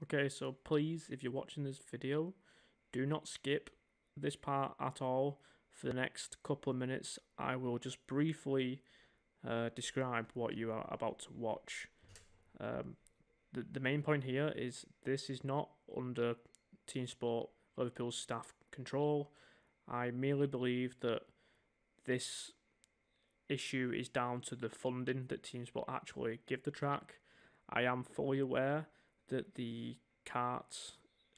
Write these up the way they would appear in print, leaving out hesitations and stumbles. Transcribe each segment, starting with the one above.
Okay, so please, if you're watching this video, do not skip this part at all. For the next couple of minutes, I will just briefly describe what you are about to watch. The main point here is this is not under Teamsport Liverpool's staff control. I merely believe that this issue is down to the funding that Teamsport actually give the track. I am fully aware that the karts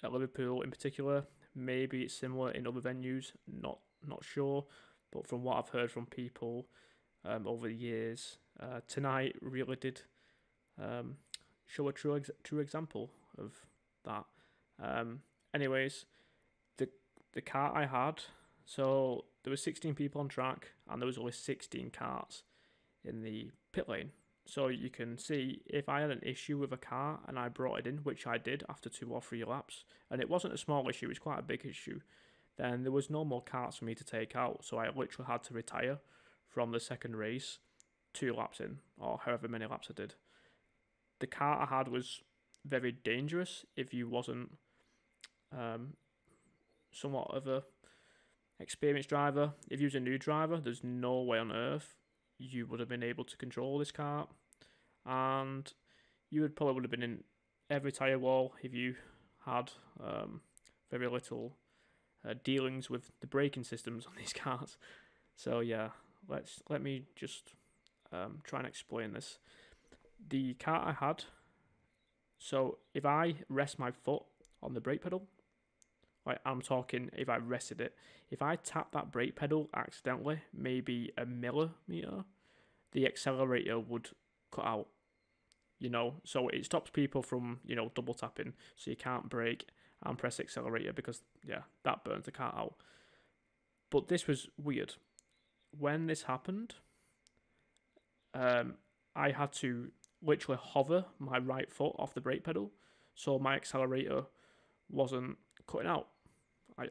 at Liverpool in particular, maybe it's similar in other venues, not sure, but from what I've heard from people over the years, tonight really did show a true example of that. Anyways, the kart I had, so there were 16 people on track and there was only 16 karts in the pit lane. So you can see if I had an issue with a car and I brought it in, which I did after 2 or 3 laps, and it wasn't a small issue, it was quite a big issue, then there was no more karts for me to take out. So I literally had to retire from the second race 2 laps in, or however many laps I did. The car I had was very dangerous if you wasn't somewhat of a experienced driver. If you was a new driver, there's no way on earth you would have been able to control this kart, and you would have been in every tyre wall if you had very little dealings with the braking systems on these cars. So yeah, let me just try and explain this. The kart I had, so if I rest my foot on the brake pedal, like I'm talking if I rested it, if I tap that brake pedal accidentally, maybe a millimeter, the accelerator would cut out, so it stops people from, double tapping, so you can't brake and press accelerator because, yeah, that burns the car out. But this was weird. When this happened, I had to literally hover my right foot off the brake pedal, so my accelerator wasn't cutting out.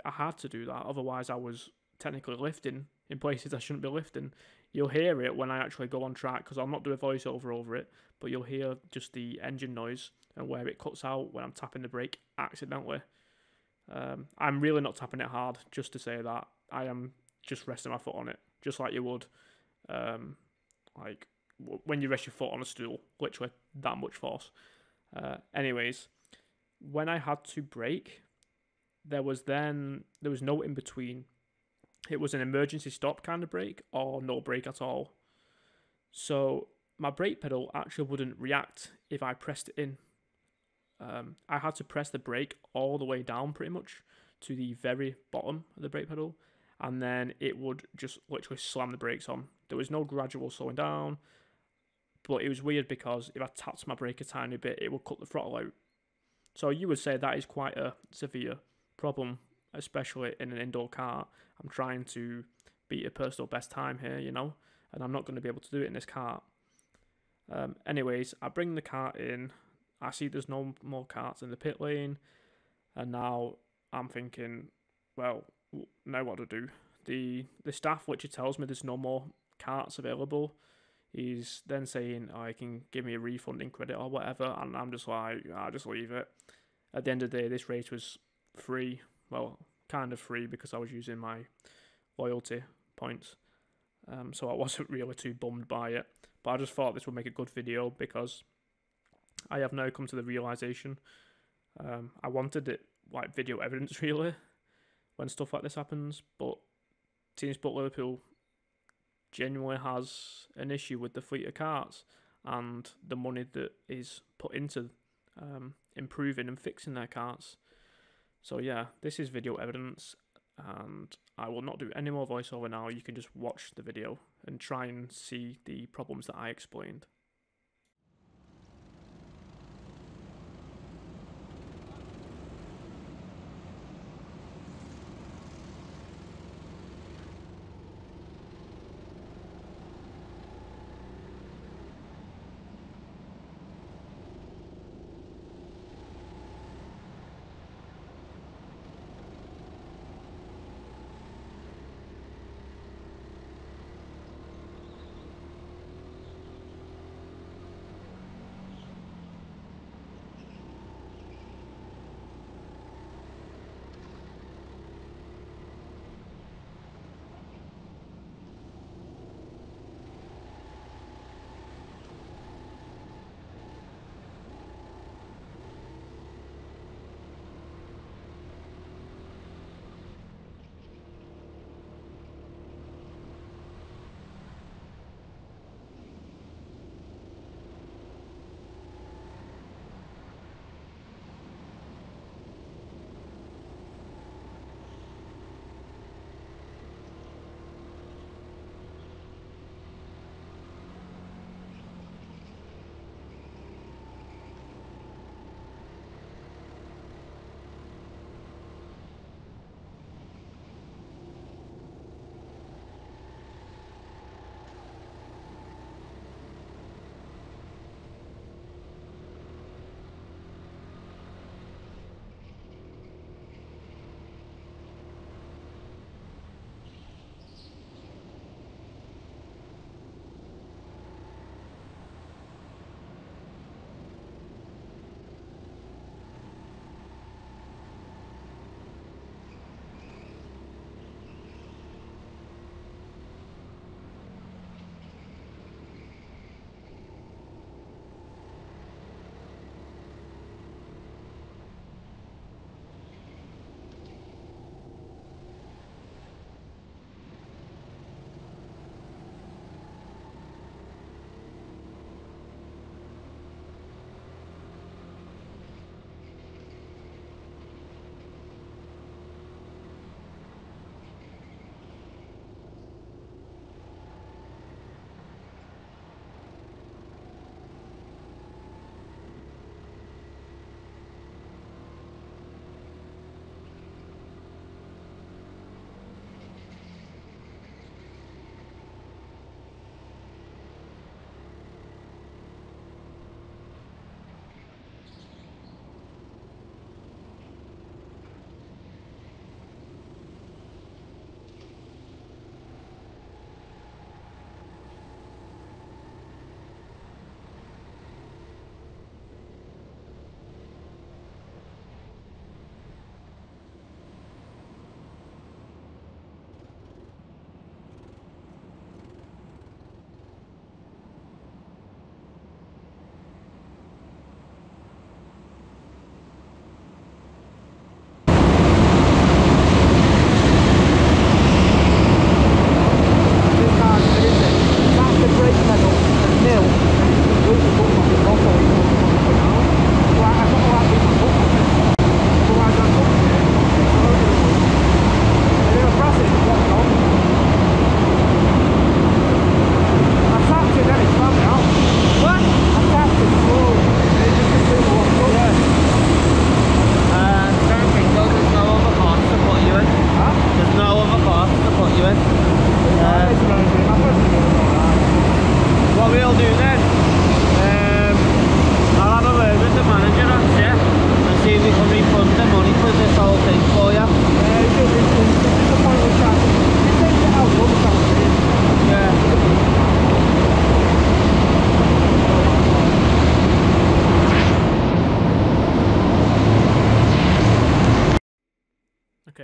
I had to do that, otherwise I was technically lifting in places I shouldn't be lifting. You'll hear it when I actually go on track, because I'll not do a voiceover over it, but you'll hear just the engine noise and where it cuts out when I'm tapping the brake accidentally. I'm really not tapping it hard, just to say that. I am just resting my foot on it, just like you would like when you rest your foot on a stool, literally that much force. Anyways, when I had to brake, there was no in between. It was an emergency stop kind of brake or no brake at all. So my brake pedal actually wouldn't react if I pressed it in. I had to press the brake all the way down pretty much to the very bottom of the brake pedal, and then it would just literally slam the brakes on. There was no gradual slowing down, but it was weird because if I tapped my brake a tiny bit, it would cut the throttle out. So you would say that is quite a severe problem, especially in an indoor car. I'm trying to beat a personal best time here, and I'm not going to be able to do it in this car. Anyways, I bring the kart in. I see there's no more karts in the pit lane, and now I'm thinking, well, now what to do? The staff, which tells me there's no more karts available, is then saying, oh, I can give me a refunding credit or whatever, and I'm just like, I'll just leave it. At the end of the day, this race was free. Well, kind of free because I was using my loyalty points. So I wasn't really too bummed by it. But I just thought this would make a good video because I have now come to the realization I wanted it like video evidence really when stuff like this happens, but Teamsport Liverpool genuinely has an issue with the fleet of karts and the money that is put into improving and fixing their karts. So yeah, this is video evidence, and I will not do any more voiceover now. You can just watch the video and try and see the problems that I explained.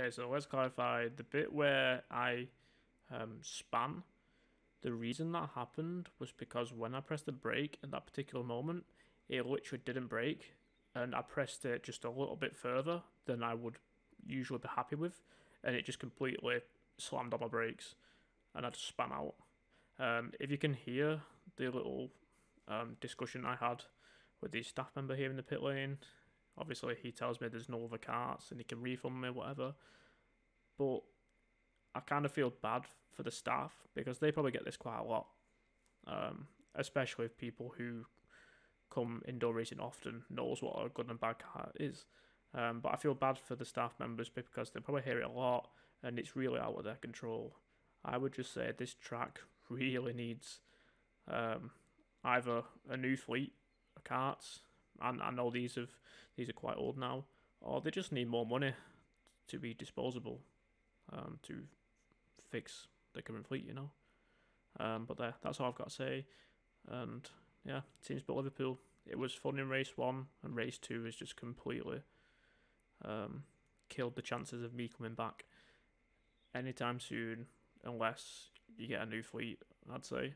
Okay, so let's clarify the bit where I span. The reason that happened was because when I pressed the brake at that particular moment, it literally didn't brake, and I pressed it just a little bit further than I would usually be happy with, and it just completely slammed on my brakes, and I just span out. If you can hear the little discussion I had with the staff member here in the pit lane, obviously he tells me there's no other carts and he can refund me, whatever. But I kind of feel bad for the staff because they probably get this quite a lot, especially if people who come indoor racing often knows what a good and bad kart is. But I feel bad for the staff members because they probably hear it a lot and it's really out of their control. I would just say this track really needs either a new fleet of karts, and I know these are quite old now, or they just need more money to be disposable to fix the current fleet, you know. But that's all I've got to say. And yeah, Teamsport Liverpool. It was fun in race 1, and race 2 is just completely killed the chances of me coming back anytime soon, unless you get a new fleet, I'd say.